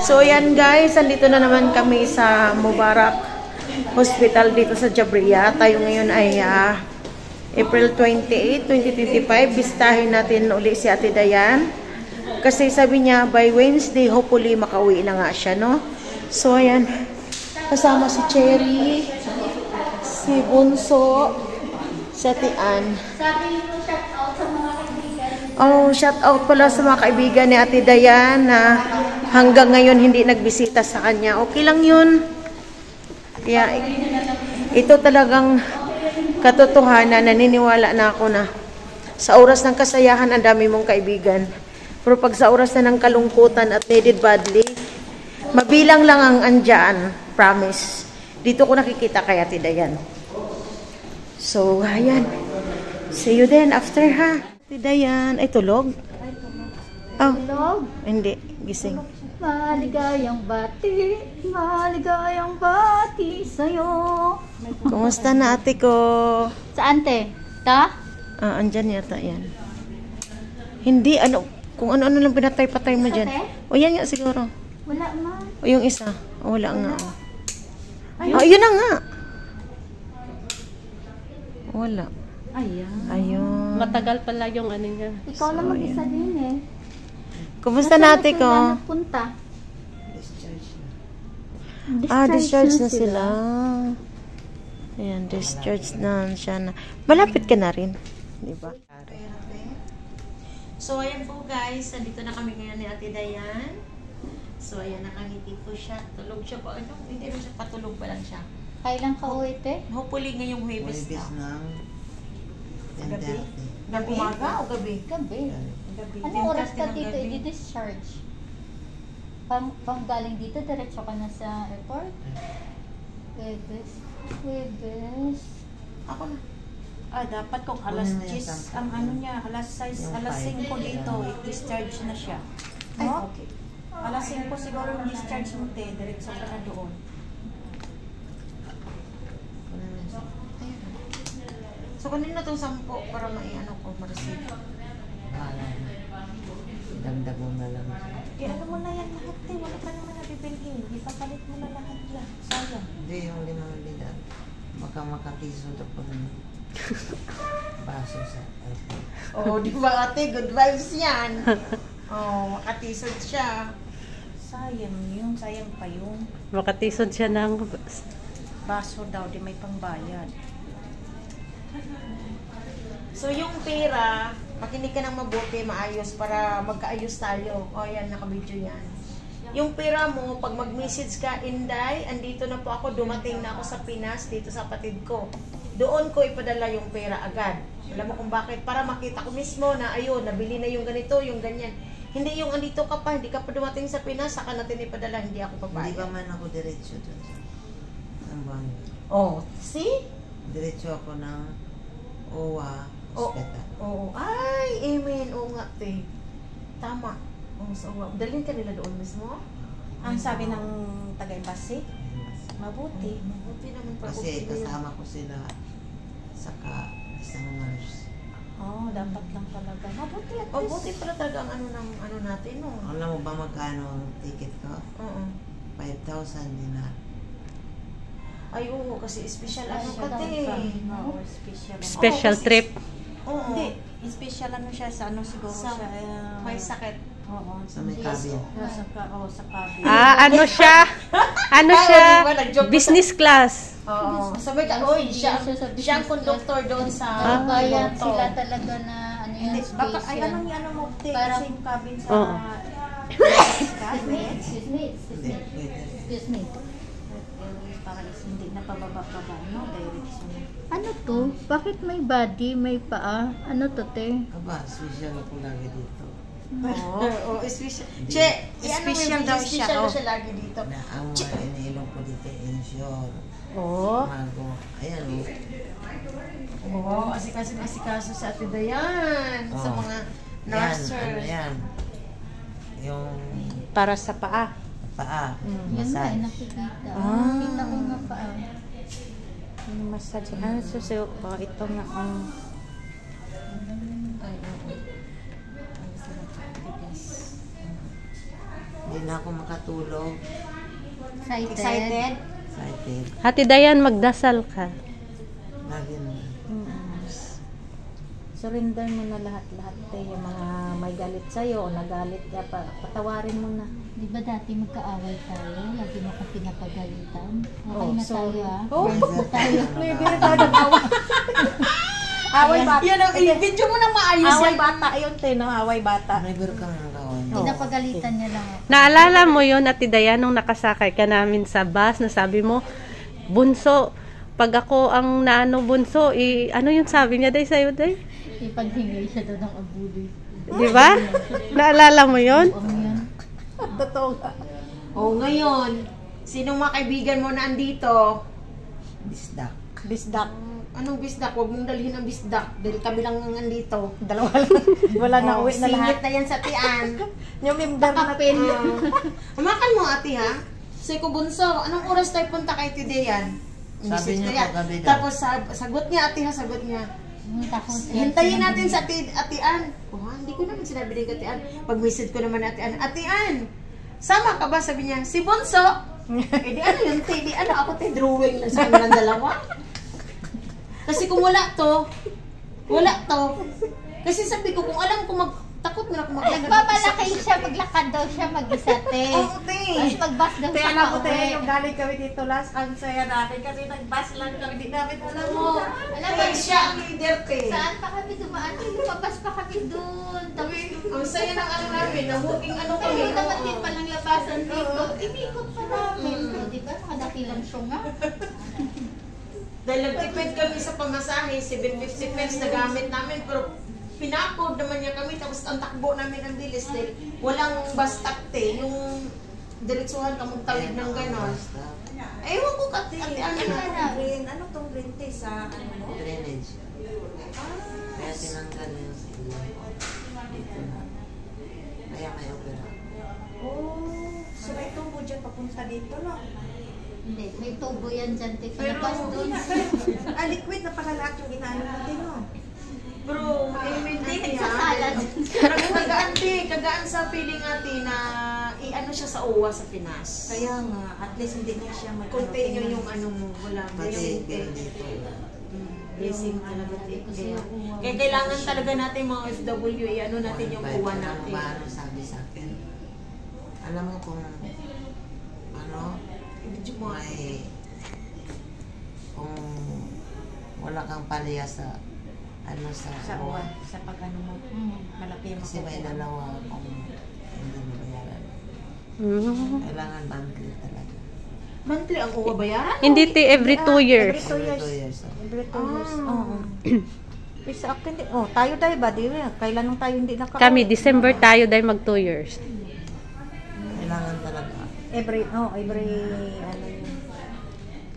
So yan guys, andito na naman kami sa Mubarak Hospital dito sa Jabriya. Tayo ngayon ay April 28, 2025. Bistahin natin uli si Ate Dayan. Kasi sabi niya by Wednesday hopefully makauwi na nga siya, no? So ayan, kasama si Cherry, si Bunso, si Ate Ann. Oh, shout out pala sa mga kaibigan ni Ate Dayan na hanggang ngayon hindi nagbisita sa kanya. Okay lang yun. Yeah, ito talagang katotohanan. Naniniwala na ako na sa oras ng kasayahan, ang dami mong kaibigan. Pero pag sa oras na ng kalungkutan at needed badly, mabilang lang ang andyan. Promise. Dito ko nakikita kay Ate Dayan. So, ayan. See you then after, ha? Ate Dayan. Ay, tulog? Oh. Tulog? Hindi. Gising. Maligayang bati sa'yo. Kumusta na ate ko? Saan te? Ta? Andyan yata yan. Hindi, ano, kung ano-ano lang pinatay-patay mo dyan. O yan nga siguro. Wala man. O yung isa. O wala nga. Yun na nga. Wala. Ayan. Ayun. Matagal pala yung ano niya. Ikaw lang mag-isa din eh. Kumusta na ate ko? Punta. Discharge na sila. Ayan, discharge na siya na. Malapit ka na rin. Diba? So, ayan po guys. Nandito na kami ngayon ni Ate Dayan. So, ayan, nakangiti po siya. Tulog siya po. Ano? Hindi rin siya patulog pa lang siya. Kailan ka uwi te? Hopefully ngayong Huwebes na. Gabi? Gabi? Umaga o gabi? Gabi. Gabi. Anong oras ka dito i-discharge? Pang galing dito, diretso ka na sa airport? Huwebes. Ako na. Dapat kung alas 10, ang ano niya, alas 6, alas 5 dito, i-discharge na siya. No? Okay. Alas 5 siguro yung discharge mo, te, diretso ka na doon. So, kanina itong 10 para maiano ko, ma-receive. Damdag mo na lang. Ano mo na yan lahat, te, wala ka naman nabibilhin. Ipapalit mo na lahat yan. Sayang. Hindi, yung 5 lidan. Baka makatisod ako ng baso sa airport. Oh, di ba ate? Good vibes yan. Oh, makatisod siya. Sayang yun, sayang pa yun. Makatisod siya ng Baso daw, di may pangbayad. So, yung pera, makinig ka ng mabuti, maayos, para magkaayos tayo. O, yan, nakabidyo yan. Yung pera mo, pag mag-message ka, Inday, andito na po ako, dumating na ako sa Pinas, dito sa patid ko. Doon ko ipadala yung pera agad. Alam mo kung bakit? Para makita ko mismo na, ayun, nabili na yung ganito, yung ganyan. Hindi yung andito ka pa, hindi ka pa dumating sa Pinas, saka natin ipadala, hindi ako Hindi papayag. ba man ako diretso doon sa Zamboanga? Oh, see? Diretso ako ng OWA Hospital. Oo. Ay, amen. Oo nga, te. Tama. Oo, so, dalhin ka nila doon mismo? Ang sabi ng tagay-basi, mabuti. Mabuti naman pa. Kasi kasama ko sila saka isang nurse. Dapat lang talaga. Mabuti at Oh, buti pala talaga ang ano natin, no? Alam mo ba magkano ang ticket ko? Oo. 5,000 dinar. Ay, oo, kasi special ano ka, te. Oo, special. special trip. Oo. Hindi, special ano siya sa ano siguro Sa siya. may sakit. Oo, Sa may cabin. sa cabin. Ano siya? Ano Ay, siya? di ba, nag-joke Business class. Oo. Sabi ka, oy, siya ang conductor doon sa Kaya Toronto. sila talaga na ano Hindi, yan, baka space ay yan. anong ano mo, te, Parang- kasi yung cabin sa Oo. Excuse me. Hindi, pwede. Excuse me. para hindi na pababa-baba, no? Direction. Ano to? Bakit may body, may paa? Ano to, te? Aba, special ako lagi dito. Oo, special. Che, Special daw siya, Special oh. siya lagi dito. Na ang mga iniilong ko dito, insure. Oo. Mago. Ayan o. Oo, asikaso sa Ate Dayan. Sa Oh. mga Yan, nurses. ano yan. Yung Para sa paa. paa. Yan nga, Massage. nakikita. Ah. Nakita ko nga paa. Yung massage. Ano susuyo ko? Ito nga ang... Ay, oo. Ang sarap. Tigas. Hindi na ako makatulog. Excited? Excited. Ate Dayan, magdasal ka. Lagi na. Surrender mo na lahat-lahat yung mga may galit sa'yo o nagalit ka pa, patawarin mo na. Di ba dati magkaaway tayo? Lagi mo akong pinapagalitan. Okay Oh, na sorry. tayo ah. Oh, Friends na tayo. Away bata. Yan ang video mo nang maayos Away yan. bata, ayun no, away bata. Never kang nagawan. Pinapagalitan niya lang ako. Naalala mo yun, Ate Dayan, nung nakasakay ka namin sa bus, na sabi mo, Bunso, pag ako ang naano Bunso, ano yung sabi niya, Day, sa'yo, Day? Ipaghingi siya doon ng abuli. Di ba? Naalala mo yun? Yan. Totoo nga. Oh, ngayon, sinong mga kaibigan mo na andito? Bisdak. Bisdak. Anong bisdak? Huwag mong dalhin ang bisdak. Dahil kami lang ang andito. Dalawa lang. Wala na, uwi na lahat. Singit na yan sa tian. Yung member na Kapin. Umakan mo, ate, ha? Say ko, Bunso, anong oras tayo punta kay Tideyan? Sabi niya kagabi daw. Tapos sagot niya, ate, ha? Sagot niya. Tapos, Hintayin natin sa atian. Oh, hindi ko naman sinabi rin kay atian. Pag-message ko naman atian, atian, sama ka ba? Sabi niya, si Bunso. Eh di ano yun, te? Di ano, ako te, drawing lang sa kanilang dalawa. Kasi kung wala to. Kasi sabi ko, kung alam ko takot na ako maglakad. nagpapalaki siya, maglakad daw siya mag-isa, te. Oo, te. Tapos mag-bus daw Te, siya alam ko pauwi. tayo yung galing kami dito last, ang saya natin kasi nag-bus lang kami, di namin alam mo. Alam Te, mo, siya ang leader, te. saan pa kami dumaan? Lumabas pa kami doon. Tapos, Ang saya ng ano namin, nahuking ano kami. ayun naman din palang labasan dito. Inikot pa namin. Di ba? Nakadakilang siya nga. Dahil nagtipid kami sa pamasahe, 750 pesos na gamit namin, pero pinakod naman niya kami, tapos ang takbo namin ang bilis dahil walang bus takte, yung diretsuhan ka magtawid ng ganon. Ewan ko ate, ano na. Ano tong green tea sa ano mo? Drainage. Kaya tinanggal yung sa ilaw. Dito na. Kaya may opera. Oh, so may tubo dyan papunta dito, no? Hindi, may tubo yan dyan, te. Pero- Pinabas doon. Liquid na pala lahat yung inaano natin, no? Bro, amen Hindi, ate nagsasalad. kagaan sa feeling ate na i-ano siya sa OWA sa Pinas. Kaya nga, at least hindi na siya Continue yung ano mo, wala. Pati Blessing, pero te. dito. Blessing talaga, te. Kaya kailangan talaga natin mga OFW, i-ano natin yung OWA natin. Ano sabi sa akin? Alam mo kung ano, Medyo mo may kung wala kang palya sa ano sa uwan, sa pag-ano mo, malaki yung kasi may makukuha. dalawa akong hindi nabayaran. Mm. Kailangan monthly talaga. monthly ang OWA bayaran? Hindi, te, every 2 years. Every 2 Every 2 years. years. Every 2 years. Oo. Sa akin, tayo dahil ba? Di ba? Kailan nung tayo hindi nakaka... Kami, December tayo dahil mag 2 years. Kailangan talaga. Every, ano yun.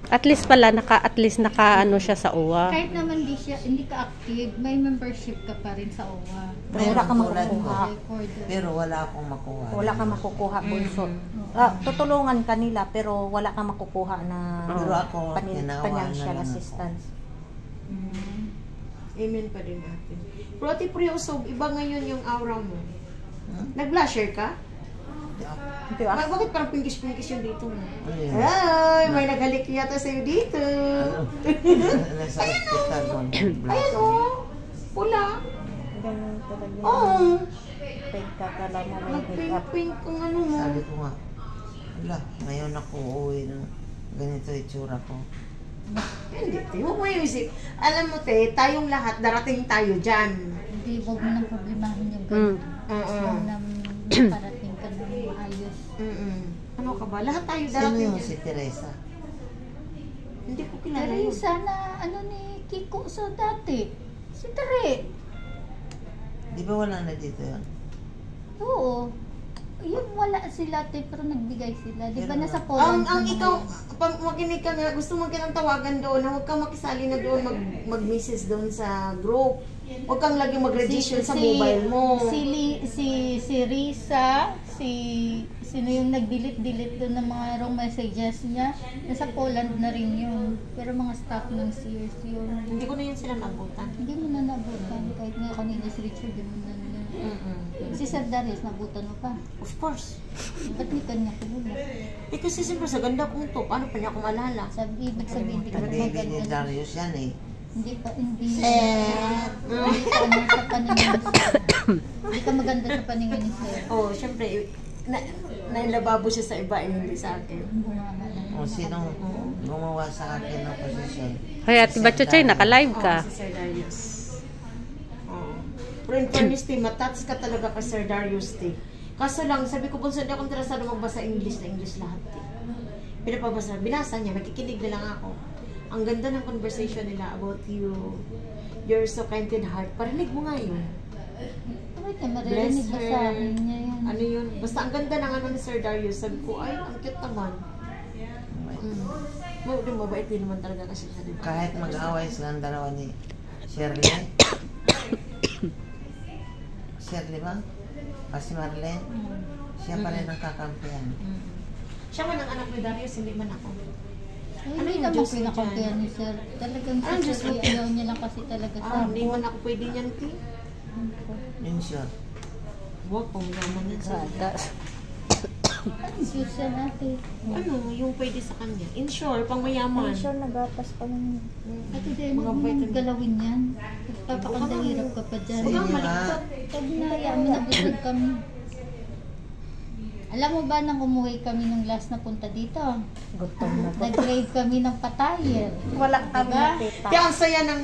At least pala, at least naka ano siya sa OWA. Kahit naman hindi ka active, may membership ka pa rin sa OWA. Pero wala kang Tulad ko. makukuha. Recorded. Pero wala akong makuha. Wala kang makukuha, bunso. Tutulungan ka nila, pero wala kang makukuha na Pero ako, tinawa financial na lang assistance. Amen pa din natin. Pero ate Priosog, iba ngayon yung aura mo. Hmm? Nag-blusher ka? Hindi ah. Bakit parang pinkish-pinkish yung dito mo? Ano yun? Ay, may naghalik yata sa'yo dito. Ano? Nasa hospital doon. Ayan o. Pula. Ganun talaga. Oo. Pagkakala mo may makeup. Nag-pink-pink kung ano mo. Sabi ko nga, wala, ngayon ako uuwi ng ganito itsura ko. Hindi, te. Huwag mo isip. Alam mo, te, tayong lahat, darating tayo dyan. Hindi, huwag mo nang problemahin yung Mm. ganun. Oo. Huwag nang parating ka ng maayos. Ano ka ba? Lahat tayo Sino darating yung dyan. si Teresa? Hindi ko kilala Pero yun. yung sana, ni Kiko sa dati. Si Tere. Di ba wala na dito yun? Oo. Yun wala sila, te, pero nagbigay sila. Di ba Pero- nasa Poland? Ang na ikaw, ngayon? pag makinig ka nga, gusto mo kinang tawagan doon, na huwag kang makisali na doon, mag-message doon sa group. Huwag kang lagi mag-register sa mobile mo. Si Risa, sino yung nag-delete doon ng mga wrong messages niya, nasa Poland na rin yun. Pero mga staff ng Sears yun. Hindi ko na yun sila nabutan. Hindi mo na nabutan. Kahit nga kanina si Richard, hindi mo na Si Sir Darius, nabutan mo pa. Of course. Ba't di ka niya kilala? Eh kasi siyempre sa ganda kong to, paano pa niya ako malala? Sabi, ibig sabihin, hindi ka Ka-baby ni maganda. Darius yan eh. Hindi ka, hindi ka ano sa paningin ni Sir. Hindi ka maganda sa paningin ni Sir. Oh, siyempre, nailababo siya sa iba, eh, hindi sa akin. O sinong gumawa sa akin ng posisyon? Hoy, Ate Batchoy, naka-live ka. Si Sir Darius. Pero in fairness, matats ka talaga kay Sir Darius, Kaso lang, sabi ko, Bunso, hindi akong interesado magbasa English na English lahat, Pinapabasa, binasa niya, nakikinig na lang ako. Ang ganda ng conversation nila about you. You're so kind in heart. Parinig mo nga yun. Bakit ka maririnig ba sa akin niya yan? Ano yun? Basta ang ganda ng ano ni Sir Darius. Sabi ko, ay, ang cute naman. Mabait din naman talaga kasi siya. Diba? Kahit mag-away silang dalawa ni Shirley. Shirley ba? Kasi Marlene. Siya pa rin ang kakampihan. Siya man ang anak ni Darius, hindi man ako. Hindi yung naman Diyos mo pinakampihan dyan? ni Sir. Talagang Anong Diyos si mo? Sir, ayaw niya lang kasi talaga sa Hindi man ako pwede niyan, In short. Huwag, pangyaman yan sa Susan natin. Ano, yung pwede sa kanya. Insure, pang mayaman. nagapas pa lang. Ate, di mo Mga naman vitamin. galawin yan. Papakandahirap ka pa dyan. Huwag kang Sige malikot. Pag nayaan mo na busog kami. Alam mo ba nang umuwi kami nung last na punta dito? Gutom na. Nag-grave kami ng patayer. Wala kami Diba? nakita. Kaya ang saya ng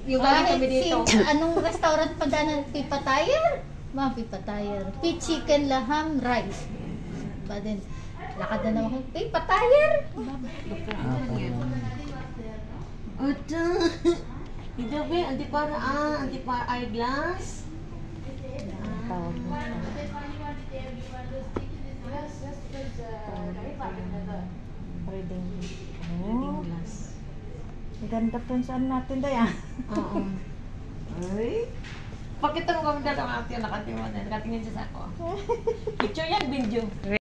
yung galing kami dito. Anong restaurant pa dyan? Pipatayer? Mga pipatayer. Chicken, laham, rice. Pa din. Lakad na naman ko. Pipatayer! Ata. Hindi ba? Anti para eyeglass. Tawag mo siya. Reading. Reading glass. Ganda po saan natin daya. Oo. Ay. Pakita mo kami dalawa ate, nakatingin siya sa ako. Picture yan, video.